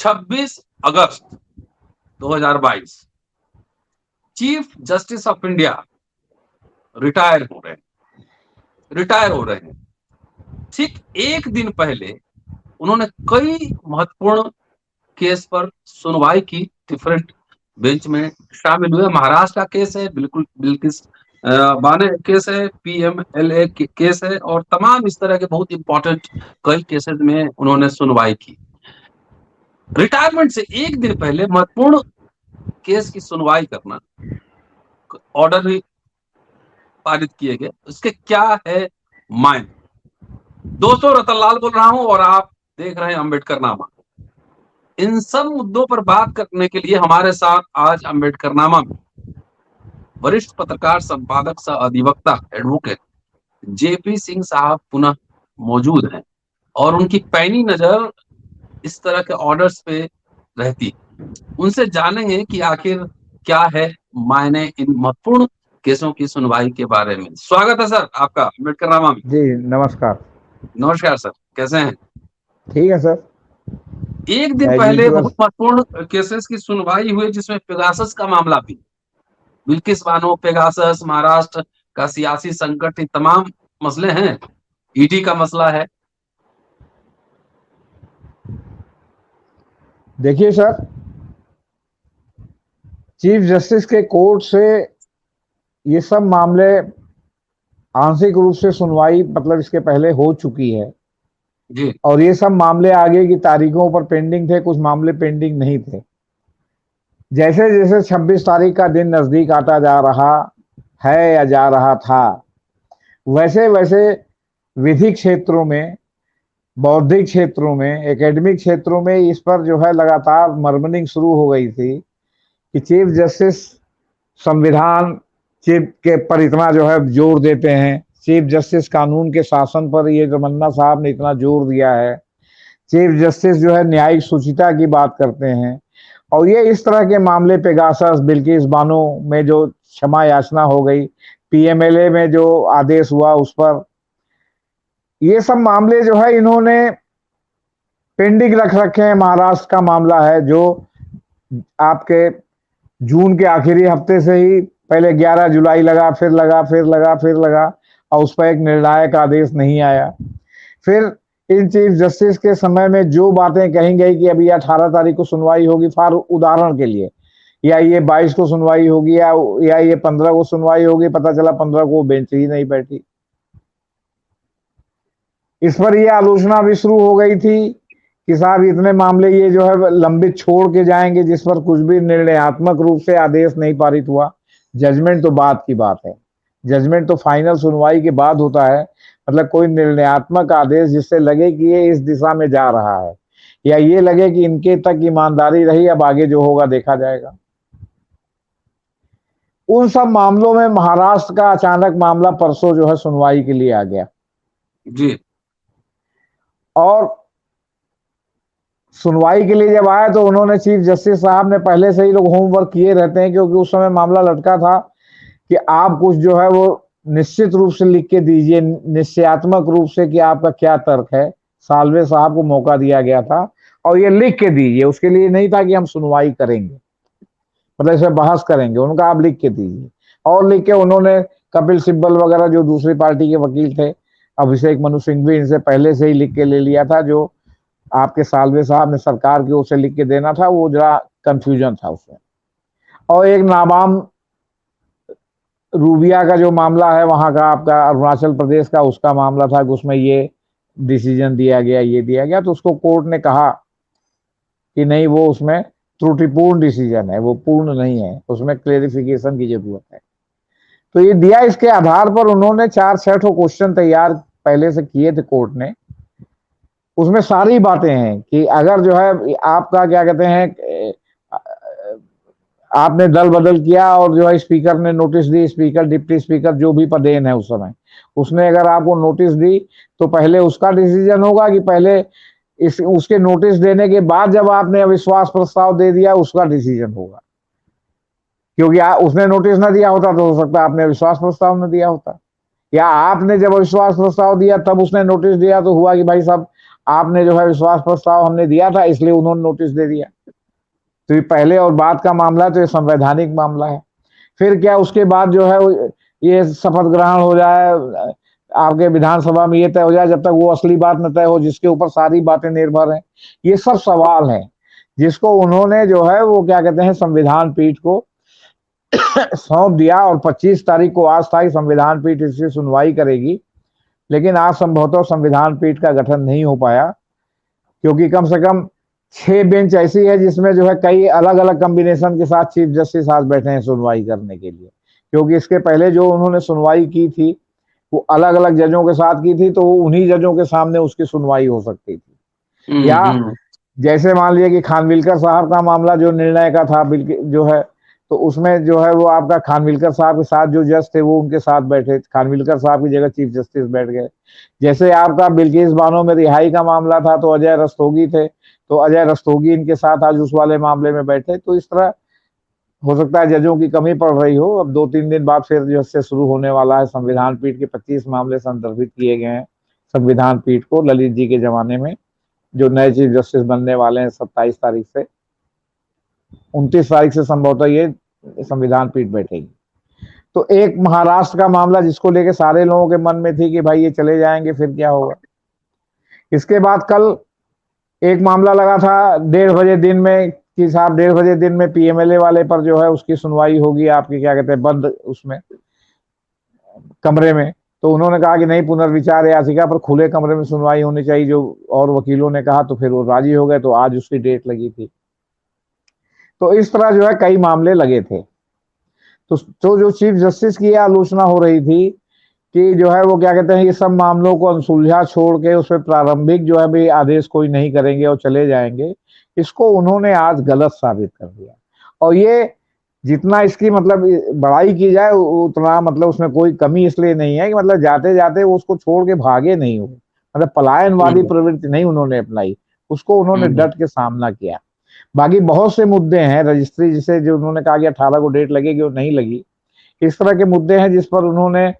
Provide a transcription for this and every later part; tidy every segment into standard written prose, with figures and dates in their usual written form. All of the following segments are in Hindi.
26 August 2022 chief justice of India retire हो रहे हैं। ठीक एक दिन पहले उन्होंने कई महत्वपूर्ण केस पर सुनवाई की, डिफरेंट बेंच में शामिल हुए। महाराष्ट्र का केस है, बिल्कुल बिल्किस बाने केस है, पीएमएलए केस है, और तमाम इस तरह के बहुत इंपॉर्टेंट कई केसेस में उन्होंने सुनवाई की। रिटायरमेंट से एक दिन पहले महत्वपूर्ण केस की सुनवाई करना, ऑर्डर भी पारित किए गए, इसके क्या है मायने। दोस्तों, रतनलाल बोल रहा हूं और आप देख रहे हैं अम्बेडकर नामा। इन सब मुद्दों पर बात करने के लिए हमारे साथ आज अम्बेडकर नामा में वरिष्ठ पत्रकार, संपादक, सह अधिवक्ता, एडवोकेट जेपी सिंह साहब पुनः मौजूद हैं, और उनकी पैनी नजर इस तरह के ऑर्डर्स पे रहती। उनसे जानेंगे कि आखिर क्या है मायने इन महत्वपूर्ण केसों की सुनवाई के बारे में। स्वागत है सर आपका अम्बेडकर नामा में। जी नमस्कार। नमस्कार सर, कैसे हैं? ठीक है सर। एक दिन पहले बहुत महत्वपूर्ण केसेस की सुनवाई हुई, जिसमें पेगासस का मामला भी, बिल्किस बानो, पेगासस, महाराष्ट्र का सियासी संकट, ये तमाम मसले हैं। ईडी का मसला है। देखिए सर, चीफ जस्टिस के कोर्ट से ये सब मामले आंशिक रूप से सुनवाई मतलब इसके पहले हो चुकी है जी। और ये सब मामले आगे की तारीखों पर पेंडिंग थे, कुछ मामले पेंडिंग नहीं थे। जैसे जैसे 26 तारीख का दिन नजदीक आता जा रहा है या जा रहा था, वैसे वैसे विधि क्षेत्रों में, बौद्धिक क्षेत्रों में, एकेडमिक क्षेत्रों में इस पर जो है लगातार मर्मरिंग शुरू हो गई थी कि चीफ जस्टिस संविधान चीफ के पर इतना जो है जोर देते हैं, चीफ जस्टिस कानून के शासन पर ये रमन्ना साहब ने इतना जोर दिया है, चीफ जस्टिस जो है न्यायिक शुचिता की बात करते हैं, और ये इस तरह के मामले पेगासस, बिल्किस बानो में जो क्षमा याचना हो गई, पीएमएलए में जो आदेश हुआ उस पर, ये सब मामले जो है इन्होंने पेंडिंग रख रखे हैं। महाराष्ट्र का मामला है जो आपके जून के आखिरी हफ्ते से ही, पहले 11 जुलाई लगा, फिर लगा, फिर लगा, फिर लगा, और उस पर एक निर्णायक आदेश नहीं आया। फिर इन चीफ जस्टिस के समय में जो बातें कही गई कि अभी 18 तारीख को सुनवाई होगी, फॉर उदाहरण के लिए, या ये 22 को सुनवाई होगी, या ये 15 को सुनवाई होगी, पता चला 15 को बेंच ही नहीं बैठी। इस पर यह आलोचना भी शुरू हो गई थी कि साहब इतने मामले ये जो है लंबित छोड़ के जाएंगे जिस पर कुछ भी निर्णयात्मक रूप से आदेश नहीं पारित हुआ। जजमेंट तो बाद की बात है, जजमेंट तो फाइनल सुनवाई के बाद होता है। मतलब कोई निर्णयात्मक आदेश जिससे लगे कि ये इस दिशा में जा रहा है, या ये लगे कि इनके तक ईमानदारी रही, अब आगे जो होगा देखा जाएगा। उन सब मामलों में महाराष्ट्र का अचानक मामला परसों जो है सुनवाई के लिए आ गया जी। और सुनवाई के लिए जब आया तो उन्होंने, चीफ जस्टिस साहब ने पहले से ही लोग होमवर्क किए रहते हैं, क्योंकि उस समय मामला लटका था कि आप कुछ जो है वो निश्चित रूप से लिख के दीजिए, निश्चयात्मक रूप से कि आपका क्या तर्क है। साल्वे साहब को मौका दिया गया था और ये लिख के दीजिए। उसके लिए नहीं था कि हम सुनवाई करेंगे, मतलब इसे बहस करेंगे, उनका आप लिख के दीजिए। और लिख के उन्होंने कपिल सिब्बल वगैरह जो दूसरी पार्टी के वकील थे, अभिषेक मनु सिंघवी, इनसे पहले से ही लिख के ले लिया था। जो आपके साल्वे साहब ने सरकार की ओर से लिख के देना था, वो जरा कंफ्यूजन था उसमें। और एक नाबाम रूबिया का जो मामला है वहां का, आपका अरुणाचल प्रदेश का, उसका मामला था कि उसमें ये डिसीजन दिया गया, ये दिया गया, तो उसको कोर्ट ने कहा कि नहीं, वो उसमें त्रुटिपूर्ण डिसीजन है, वो पूर्ण नहीं है, उसमें क्लेरिफिकेशन की जरूरत है। तो ये दिया। इसके आधार पर उन्होंने 4-6 क्वेश्चन तैयार पहले से किए थे कोर्ट ने। उसमें सारी बातें हैं कि अगर जो है आपका क्या कहते हैं, आपने दल बदल किया और जो है स्पीकर ने नोटिस दी, स्पीकर, डिप्टी स्पीकर, जो भी पदेन है उस समय, उसने अगर आपको नोटिस दी तो पहले उसका डिसीजन होगा कि पहले उसके नोटिस देने के बाद जब आपने अविश्वास प्रस्ताव दे दिया उसका डिसीजन होगा। क्योंकि उसने नोटिस ना दिया होता तो हो सकता है आपने अविश्वास प्रस्ताव न दिया होता, या आपने जब अविश्वास प्रस्ताव दिया तब उसने नोटिस दिया तो हुआ कि भाई साहब आपने जो है विश्वास प्रस्ताव हमने दिया था, इसलिए उन्होंने नोटिस दे दिया। तो ये पहले और बाद का मामला है, तो ये संवैधानिक मामला है। फिर क्या उसके बाद जो है ये शपथ ग्रहण हो जाए, आपके विधानसभा में ये तय हो जाए, जब तक वो असली बात न तय हो जिसके ऊपर सारी बातें निर्भर हैं। ये सब सवाल हैं जिसको उन्होंने जो है वो क्या कहते हैं संविधान पीठ को सौंप दिया, और 25 तारीख को आज था कि संविधान पीठ इसकी सुनवाई करेगी। लेकिन आज संभवतः संविधान पीठ का गठन नहीं हो पाया, क्योंकि कम से कम 6 बेंच ऐसी है जिसमें जो है कई अलग अलग कॉम्बिनेशन के साथ चीफ जस्टिस आज बैठे हैं सुनवाई करने के लिए। क्योंकि इसके पहले जो उन्होंने सुनवाई की थी वो अलग अलग जजों के साथ की थी, तो उन्हीं जजों के सामने उसकी सुनवाई हो सकती थी। या जैसे मान लीजिए कि खानविलकर साहब का मामला जो निर्णय का था जो है, तो उसमें जो है वो आपका खानविलकर साहब के साथ जो जज थे वो उनके साथ बैठे, खानविलकर साहब की जगह चीफ जस्टिस बैठ गए। जैसे आपका बिल्किस बानो में रिहाई का मामला था तो अजय रस्तोगी थे, तो अजय रस्तोगी इनके साथ आज उस वाले मामले में बैठे। तो इस तरह हो सकता है जजों की कमी पड़ रही हो। अब 2-3 दिन बाद फिर जो से शुरू होने वाला है। संविधान पीठ के 25 मामले संदर्भित किए गए हैं संविधान पीठ को ललित जी के जमाने में, जो नए चीफ जस्टिस बनने वाले हैं 27 तारीख से। 29 तारीख से संभवतः ये संविधान पीठ बैठेगी। तो एक महाराष्ट्र का मामला जिसको लेके सारे लोगों के मन में थी कि भाई ये चले जाएंगे फिर क्या होगा। इसके बाद कल एक मामला लगा था 1:30 बजे दिन में कि साहब 1:30 बजे दिन में पीएमएलए वाले पर जो है उसकी सुनवाई होगी, आपकी क्या कहते हैं बंद उसमें कमरे में। तो उन्होंने कहा कि नहीं, पुनर्विचार याचिका पर खुले कमरे में सुनवाई होनी चाहिए, जो और वकीलों ने कहा। तो फिर वो राजी हो गए, तो आज उसकी डेट लगी थी। तो इस तरह जो है कई मामले लगे थे। तो जो चीफ जस्टिस की आलोचना हो रही थी कि जो है वो क्या कहते हैं ये सब मामलों को अनसुलझा छोड़ के उस पर प्रारंभिक जो है भी आदेश कोई नहीं करेंगे और चले जाएंगे, इसको उन्होंने आज गलत साबित कर दिया। और ये जितना इसकी मतलब बड़ाई की जाए उतना मतलब उसमें कोई कमी इसलिए नहीं है कि मतलब जाते जाते वो उसको छोड़ के भागे नहीं हो, मतलब पलायनवादी प्रवृत्ति नहीं उन्होंने अपनाई, उसको उन्होंने डट के सामना किया। बाकी बहुत से मुद्दे हैं, रजिस्ट्री जिसे जो उन्होंने कहा कि 18 को डेट लगेगी वो नहीं लगी, इस तरह के मुद्दे हैं जिस पर उन्होंने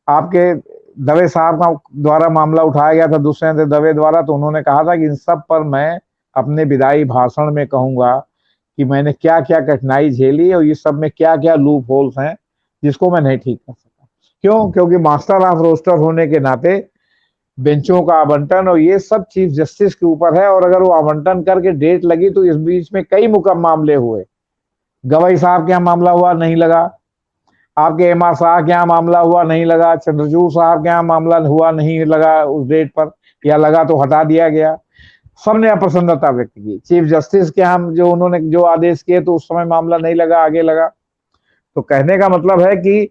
आपके दवे साहब का द्वारा मामला उठाया गया था, दुष्यंत दवे द्वारा। तो उन्होंने कहा था कि इन सब पर मैं अपने विदाई भाषण में कहूंगा कि मैंने क्या क्या कठिनाई झेली और ये सब में क्या क्या लूप होल्स हैं जिसको मैं नहीं ठीक कर सका। क्यों? क्योंकि मास्टर ऑफ रोस्टर होने के नाते बेंचों का आवंटन और ये सब चीफ जस्टिस के ऊपर है, और अगर वो आवंटन करके डेट लगी तो इस बीच में कई मामले हुए। गवई साहब के यहाँ मामला हुआ, नहीं लगा। आपके एमआर शाह के यहाँ मामला हुआ, नहीं लगा। चंद्रचूड़ साहब के यहाँ मामला हुआ, नहीं लगा उस डेट पर, या लगा तो हटा दिया गया। सबने अप्रसन्नता व्यक्त की। चीफ जस्टिस के यहाँ जो उन्होंने जो आदेश किए तो उस समय मामला नहीं लगा, आगे लगा। तो कहने का मतलब है कि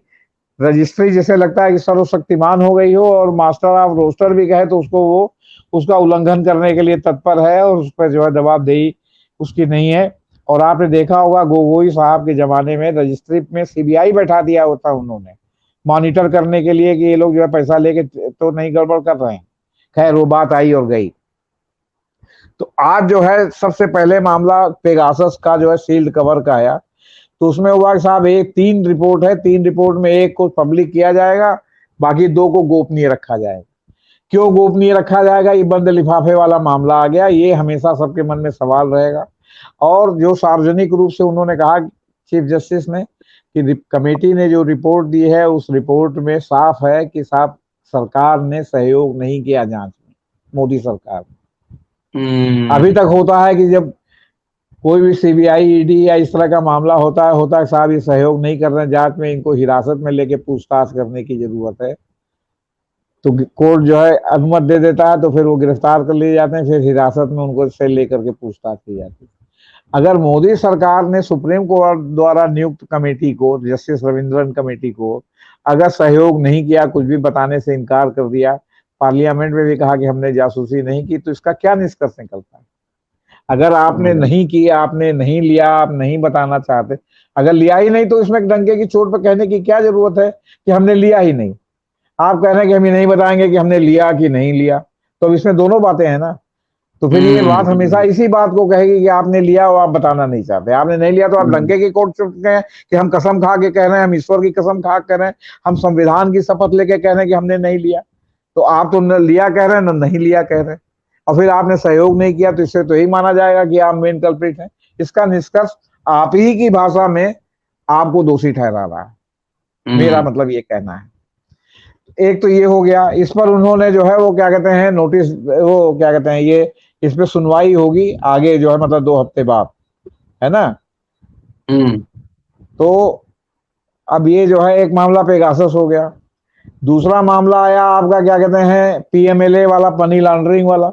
रजिस्ट्री जैसे लगता है कि सर्वशक्तिमान हो गई हो, और मास्टर ऑफ रोस्टर भी कहे तो उसको वो उसका उल्लंघन करने के लिए तत्पर है, और उस पर जो है जवाबदेही उसकी नहीं है। और आपने देखा होगा गोगोई साहब के जमाने में रजिस्ट्री में सीबीआई बैठा दिया होता उन्होंने मॉनिटर करने के लिए कि ये लोग जो है पैसा लेके तो नहीं गड़बड़ कर रहे हैं। खैर वो बात आई और गई। तो आज जो है सबसे पहले मामला पेगासस का जो है सील्ड कवर का आया। तो उसमें हुआ साहब 3 रिपोर्ट है, 3 रिपोर्ट में एक को पब्लिक किया जाएगा, बाकी 2 को गोपनीय रखा जाएगा। क्यों गोपनीय रखा जाएगा? ये बंद लिफाफे वाला मामला आ गया, ये हमेशा सबके मन में सवाल रहेगा। और जो सार्वजनिक रूप से उन्होंने कहा चीफ जस्टिस ने कि कमेटी ने जो रिपोर्ट दी है उस रिपोर्ट में साफ है कि साहब सरकार ने सहयोग नहीं किया जांच में, मोदी सरकार ने। अभी तक होता है कि जब कोई भी सीबीआई ईडी या इस तरह का मामला होता है साहब ये सहयोग नहीं कर रहे हैं जांच में, इनको हिरासत में लेके पूछताछ करने की जरूरत है। तो कोर्ट जो है अनुमति दे देता है, तो फिर वो गिरफ्तार कर लिए जाते हैं, फिर हिरासत में उनको से लेकर के पूछताछ की जाती है। अगर मोदी सरकार ने सुप्रीम कोर्ट द्वारा नियुक्त कमेटी को, जस्टिस रविंद्रन कमेटी को, अगर सहयोग नहीं किया, कुछ भी बताने से इनकार कर दिया, पार्लियामेंट में भी कहा कि हमने जासूसी नहीं की, तो इसका क्या निष्कर्ष निकलता है? अगर आपने नहीं किया, आपने नहीं लिया, आप नहीं बताना चाहते, अगर लिया ही नहीं तो इसमें डंके की चोट पर कहने की क्या जरूरत है कि हमने लिया ही नहीं? आप कह रहे हैं कि हम ये नहीं बताएंगे कि हमने लिया कि नहीं लिया, तो इसमें दोनों बातें हैं ना। तो फिर ये बात हमेशा इसी बात को कहेगी कि आपने लिया और आप बताना नहीं चाहते। आपने नहीं लिया तो आप डंके की कोर्ट चुके हैं कि हम कसम खा के कह रहे हैं, हम ईश्वर की कसम खा कह रहे हैं, हम संविधान की शपथ लेके कह रहे हैं कि हमने नहीं लिया। तो आप तो न लिया कह रहे हैं न नहीं लिया कह रहे हैं। और फिर आपने सहयोग नहीं किया तो इससे तो यही माना जाएगा कि आप मेन कल्प्रिट हैं। इसका निष्कर्ष आप ही की भाषा में आपको दोषी ठहरा रहा है, मेरा मतलब ये कहना है। एक तो ये हो गया, इस पर उन्होंने जो है वो क्या कहते हैं नोटिस, वो क्या कहते हैं ये, इस पे सुनवाई होगी आगे जो है मतलब 2 हफ्ते बाद, है ना। तो अब ये जो है एक मामला पेगासस हो गया। दूसरा मामला आया आपका क्या कहते हैं पीएमएलए वाला, मनी लॉन्ड्रिंग वाला।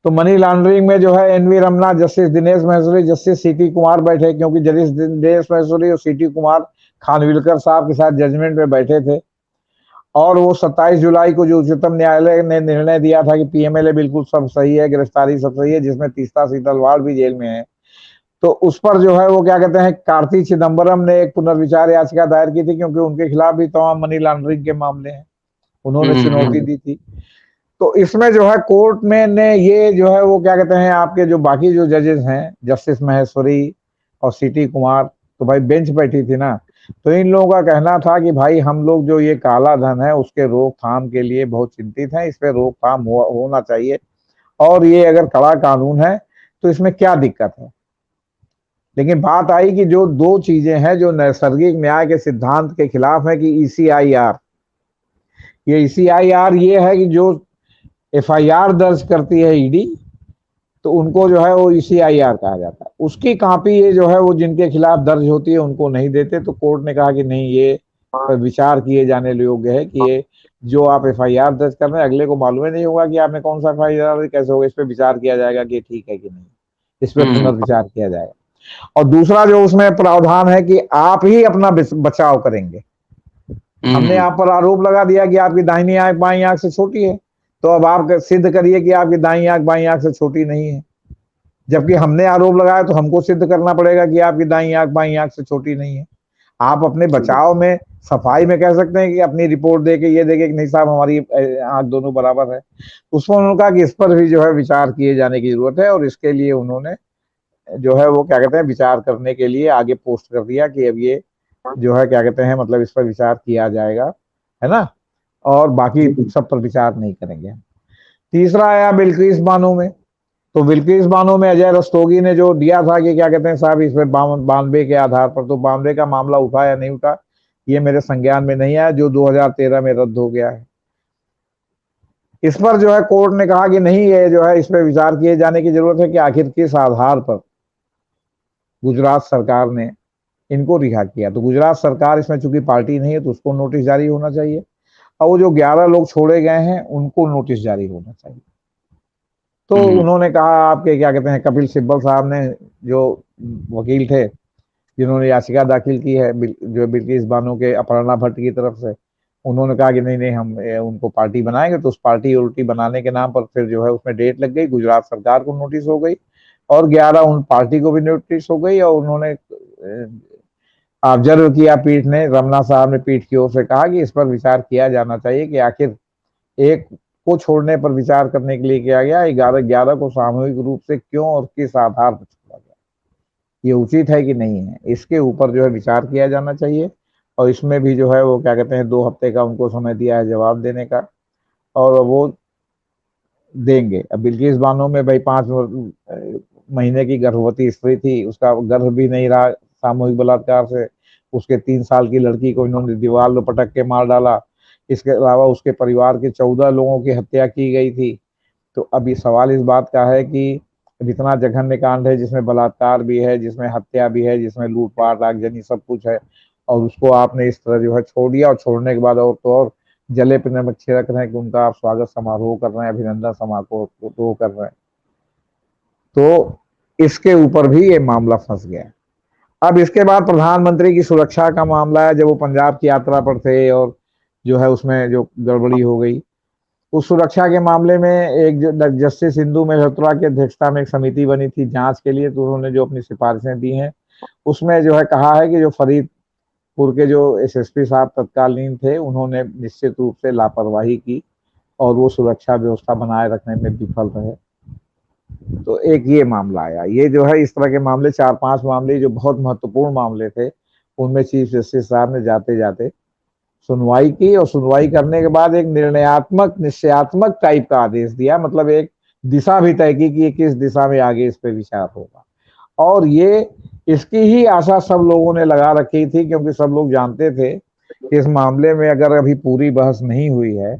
तो मनी लॉन्ड्रिंग में जो है NV Ramana, justice Dinesh Maheshwari, justice CT Kumar बैठे, क्योंकि जस्टिस दिनेश महेश्वरी और सीटी कुमार खानविलकर साहब के साथ जजमेंट में बैठे थे। और वो 27 जुलाई को जो उच्चतम न्यायालय ने निर्णय दिया था कि पीएमएलए बिल्कुल सब सही है, गिरफ्तारी सब सही है, जिसमें तीस्ता सीतलवाड़ भी जेल में है, तो उस पर जो है वो क्या कहते हैं कार्ति चिदम्बरम ने एक पुनर्विचार याचिका दायर की थी, क्योंकि उनके खिलाफ भी तमाम मनी लॉन्ड्रिंग के मामले हैं, उन्होंने चुनौती दी थी। तो इसमें जो है कोर्ट में ने ये जो है वो क्या कहते हैं आपके जो बाकी जो जजेस हैं, जस्टिस महेश्वरी और सीटी कुमार, तो भाई बेंच बैठी थी ना, तो इन लोगों का कहना था कि भाई हम लोग जो ये काला धन है उसके रोकथाम के लिए बहुत चिंतित हैं, इस पे रोकथाम होना चाहिए, और ये अगर कड़ा कानून है तो इसमें क्या दिक्कत है। लेकिन बात आई कि जो 2 चीजें हैं जो नैसर्गिक न्याय के सिद्धांत के खिलाफ है, कि ईसीआईआर, ये ईसीआईआर ये है कि जो एफआईआर दर्ज करती है ईडी, तो उनको जो है वो ईसीआईआर कहा जाता है, उसकी कॉपी ये जो है वो जिनके खिलाफ दर्ज होती है उनको नहीं देते। तो कोर्ट ने कहा कि नहीं, ये पर विचार किए जाने योग्य है कि ये जो आप एफआईआर दर्ज कर रहे हैं अगले को मालूम ही नहीं होगा कि आपने कौन सा एफआईआर, कैसे होगा, इस पर विचार किया जाएगा कि ठीक है कि नहीं, इस पर पुनर्विचार किया जाएगा। और दूसरा जो उसमें प्रावधान है कि आप ही अपना बचाव करेंगे। हमने आप पर आरोप लगा दिया कि आपकी दाहिनी आंख बाईं आंख से छोटी है, तो अब आप सिद्ध करिए कि आपकी दाईं आंख बाईं आंख से छोटी नहीं है। जबकि हमने आरोप लगाया तो हमको सिद्ध करना पड़ेगा कि आपकी दाईं आंख बाईं आंख से छोटी नहीं है। आप अपने बचाव में सफाई में कह सकते हैं कि अपनी रिपोर्ट दे के ये देखे कि नहीं साहब हमारी आंख दोनों बराबर है। उसमें उन्होंने कहा कि इस पर भी जो है विचार किए जाने की जरूरत है, और इसके लिए उन्होंने जो है वो क्या कहते हैं विचार करने के लिए आगे पोस्ट कर दिया कि अब ये जो है क्या कहते हैं मतलब इस पर विचार किया जाएगा, है ना, और बाकी सब पर विचार नहीं करेंगे। तीसरा आया बिल्किस बानो में। तो बिल्किस बानो में अजय रस्तोगी ने जो दिया था कि क्या कहते हैं साहब इस पर 92 के आधार पर, तो 92 का मामला उठा या नहीं उठा ये मेरे संज्ञान में नहीं आया, जो 2013 में रद्द हो गया है। इस पर जो है कोर्ट ने कहा कि नहीं, ये जो है इस पर विचार किए जाने की जरूरत है कि आखिर किस आधार पर गुजरात सरकार ने इनको रिहा किया। तो गुजरात सरकार इसमें चूंकि पार्टी नहीं है तो उसको नोटिस जारी होना चाहिए, और वो जो 11 लोग छोड़े गए हैं उनको नोटिस जारी होना चाहिए। तो उन्होंने कहा आपके क्या कहते हैं कपिल सिब्बल साहब ने, जो वकील थे जिन्होंने याचिका दाखिल की है जो बिल्किस बानो के अपर्णा भट्ट की तरफ से, उन्होंने कहा कि नहीं नहीं हम उनको पार्टी बनाएंगे। तो उस पार्टी उल्टी बनाने के नाम पर फिर जो है उसमें डेट लग गई, गुजरात सरकार को नोटिस हो गई और 11 उन पार्टी को भी नोटिस हो गई। और उन्होंने ऑब्जर्व किया पीठ ने, रमना साहब ने पीठ की ओर से कहा कि इस पर विचार किया जाना चाहिए कि आखिर एक को छोड़ने पर विचार करने के लिए किया गया, 11 को सामूहिक रूप से क्यों और किस आधार पर छोड़ा गया, ये उचित है कि नहीं है, इसके ऊपर जो है विचार किया जाना चाहिए। और इसमें भी जो है वो क्या कहते हैं 2 हफ्ते का उनको समय दिया है जवाब देने का, और वो देंगे। अब बिल्किस बानो में भाई 5 महीने की गर्भवती स्त्री थी, उसका गर्भ भी नहीं रहा सामूहिक बलात्कार से, उसके 3 साल की लड़की को इन्होंने दीवार में पटक के मार डाला। इसके अलावा उसके परिवार के 14 लोगों की हत्या की गई थी। तो अभी सवाल इस बात का है कि इतना जघन्य कांड है जिसमें बलात्कार भी है, जिसमें हत्या भी है, जिसमें लूटपाट आगजनी सब कुछ है, और उसको आपने इस तरह जो है छोड़ दिया। और छोड़ने के बाद और तो और जले पे नमक छिड़क रहे हैं कि उनका आप स्वागत समारोह कर रहे हैं, अभिनंदन समारोह कर रहे हैं। तो इसके ऊपर भी ये मामला फंस गया। अब इसके बाद प्रधानमंत्री की सुरक्षा का मामला है, जब वो पंजाब की यात्रा पर थे और जो है उसमें जो गड़बड़ी हो गई, उस सुरक्षा के मामले में एक जस्टिस इंदु मल्होत्रा की अध्यक्षता में एक समिति बनी थी जांच के लिए। तो उन्होंने जो अपनी सिफारिशें दी हैं उसमें जो है कहा है कि जो फरीदपुर के जो एसएसपी साहब तत्कालीन थे उन्होंने निश्चित रूप से लापरवाही की और वो सुरक्षा व्यवस्था बनाए रखने में विफल रहे। तो एक ये मामला आया। ये जो है इस तरह के मामले 4-5 मामले जो बहुत महत्वपूर्ण मामले थे, उनमें चीफ जस्टिस साहब ने जाते जाते सुनवाई की, और सुनवाई करने के बाद एक निर्णयात्मक निश्चयात्मक टाइप का आदेश दिया। मतलब एक दिशा भी तय की कि किस दिशा में आगे इस पे विचार होगा। और ये इसकी ही आशा सब लोगों ने लगा रखी थी, क्योंकि सब लोग जानते थे कि इस मामले में अगर अभी पूरी बहस नहीं हुई है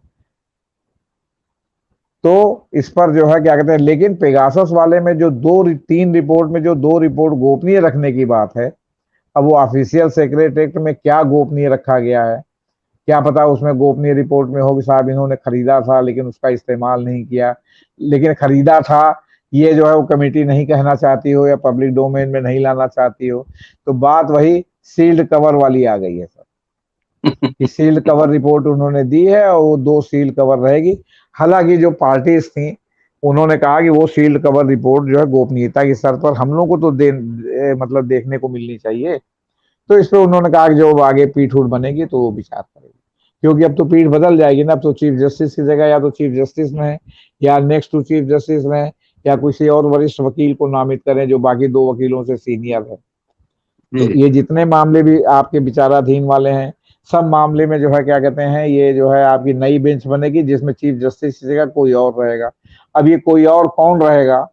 तो इस पर जो है क्या कहते हैं, लेकिन पेगासस वाले में जो 3 रिपोर्ट में जो 2 रिपोर्ट गोपनीय रखने की बात है, अब वो ऑफिशियल सीक्रेट एक्ट में क्या गोपनीय रखा गया है, क्या पता उसमें गोपनीय रिपोर्ट में हो कि साहब इन्होंने खरीदा था लेकिन उसका इस्तेमाल नहीं किया, लेकिन खरीदा था ये जो है वो कमेटी नहीं कहना चाहती हो या पब्लिक डोमेन में नहीं लाना चाहती हो, तो बात वही सील्ड कवर वाली आ गई है सर, कि सील्ड कवर रिपोर्ट उन्होंने दी है और वो 2 सील्ड कवर रहेगी। हालांकि जो पार्टीज थी उन्होंने कहा कि वो सील्ड कवर रिपोर्ट जो है गोपनीयता की शर्त पर हम लोगों को तो मतलब देखने को मिलनी चाहिए। तो इस पर उन्होंने कहा कि जो आगे पीठ उठ बनेगी तो वो विचार करेगी, क्योंकि अब तो पीठ बदल जाएगी ना, अब तो चीफ जस्टिस की जगह या तो चीफ जस्टिस में है या नेक्स्ट टू चीफ जस्टिस में है या किसी और वरिष्ठ वकील को नामित करें जो बाकी 2 वकीलों से सीनियर है। तो ये जितने मामले भी आपके विचाराधीन वाले हैं, सब मामले में जो है क्या कहते हैं, ये जो है आपकी नई बेंच बनेगी जिसमें चीफ जस्टिस की जगह कोई और रहेगा। अब ये कोई और कौन रहेगा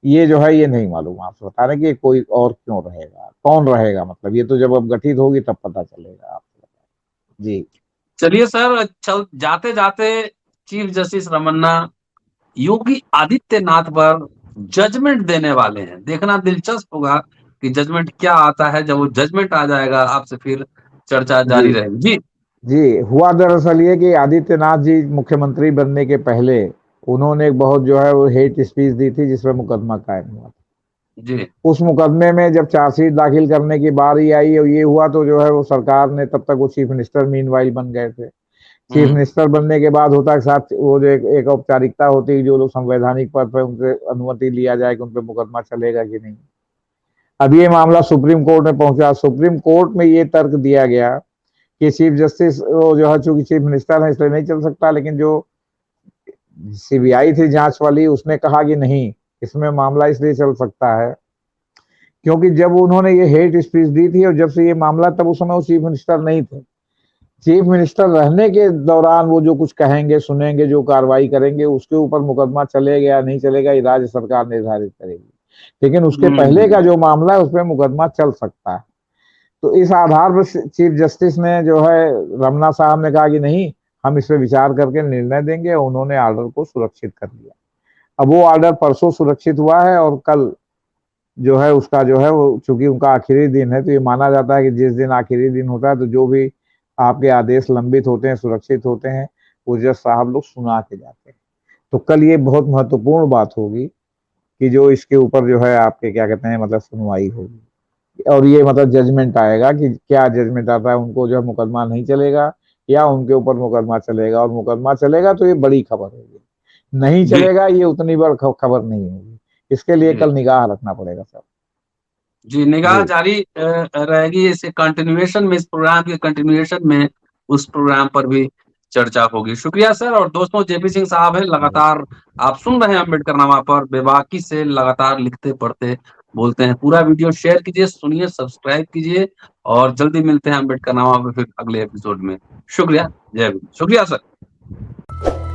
ये जो है ये नहीं मालूम, आपसे बता रहे कि ये कोई और क्यों रहेगा, कौन रहेगा, मतलब ये तो जब अब गठित होगी तब पता चलेगा आपको। जी चलिए सर, चल जाते जाते चीफ जस्टिस रमन्ना योगी आदित्यनाथ पर जजमेंट देने वाले हैं। देखना दिलचस्प होगा कि जजमेंट क्या आता है। जब वो जजमेंट आ जाएगा आपसे फिर चर्चा जी जारी रहेगी। जी जी, हुआ दरअसल ये कि आदित्यनाथ जी मुख्यमंत्री बनने के पहले उन्होंने एक बहुत जो है वो हेट स्पीच दी थी जिसमें मुकदमा कायम हुआ। जी। उस मुकदमे में जब चार्जशीट दाखिल करने की बारी आई और ये हुआ तो जो है वो सरकार ने, तब तक वो चीफ मिनिस्टर मीनवाइल बन गए थे। चीफ हम्म। मिनिस्टर बनने के बाद होता है साथ वो जो एक औपचारिकता होती है, जो लोग संवैधानिक पद पर उनसे अनुमति लिया जाए कि उन पर मुकदमा चलेगा कि नहीं। अब ये मामला सुप्रीम कोर्ट में पहुंचा। सुप्रीम कोर्ट में ये तर्क दिया गया कि चीफ जस्टिस वो जो है चूंकि चीफ मिनिस्टर है इसलिए नहीं चल सकता, लेकिन जो सीबीआई थी जांच वाली उसने कहा कि नहीं, इसमें मामला इसलिए चल सकता है क्योंकि जब उन्होंने ये हेट स्पीच दी थी और जब से ये मामला, तब उस समय वो चीफ मिनिस्टर नहीं थे। चीफ मिनिस्टर रहने के दौरान वो जो कुछ कहेंगे सुनेंगे जो कार्रवाई करेंगे उसके ऊपर मुकदमा चलेगा या नहीं चलेगा ये राज्य सरकार निर्धारित करेगी, लेकिन उसके पहले का जो मामला है उसमें मुकदमा चल सकता है। तो इस आधार पर चीफ जस्टिस ने जो है रमना साहब ने कहा कि नहीं, हम इस पर विचार करके निर्णय देंगे, उन्होंने ऑर्डर को सुरक्षित कर लिया। अब वो ऑर्डर परसों सुरक्षित हुआ है और कल जो है उसका जो है वो चूंकि उनका आखिरी दिन है तो ये माना जाता है कि जिस दिन आखिरी दिन होता है तो जो भी आपके आदेश लंबित होते हैं सुरक्षित होते हैं वो जज साहब लोग सुना के जाते हैं। तो कल ये बहुत महत्वपूर्ण बात होगी कि जो इसके ऊपर जो है आपके क्या कहते हैं मतलब सुनवाई होगी और ये मतलब जजमेंट आएगा कि क्या जजमेंट आता है, उनको जो है मुकदमा नहीं चलेगा या उनके ऊपर मुकदमा चलेगा, और मुकदमा चलेगा तो ये बड़ी खबर होगी, नहीं जी। चलेगा ये उतनी बड़ी खबर नहीं होगी। इसके लिए जी। कल निगाह रखना पड़ेगा सर। जी, निगाह जी जारी रहेगी। इसे कंटिन्यूएशन में, इस प्रोग्राम के कंटिन्यूएशन में उस प्रोग्राम पर भी चर्चा होगी। शुक्रिया सर। और दोस्तों, जेपी सिंह साहब है, लगातार आप सुन रहे हैं अम्बेडकरनामा पर, बेबाकी से लगातार लिखते पढ़ते बोलते हैं। पूरा वीडियो शेयर कीजिए, सुनिए, सब्सक्राइब कीजिए और जल्दी मिलते हैं अम्बेडकरनामा पर फिर अगले एपिसोड में। शुक्रिया। जय भीम। शुक्रिया सर।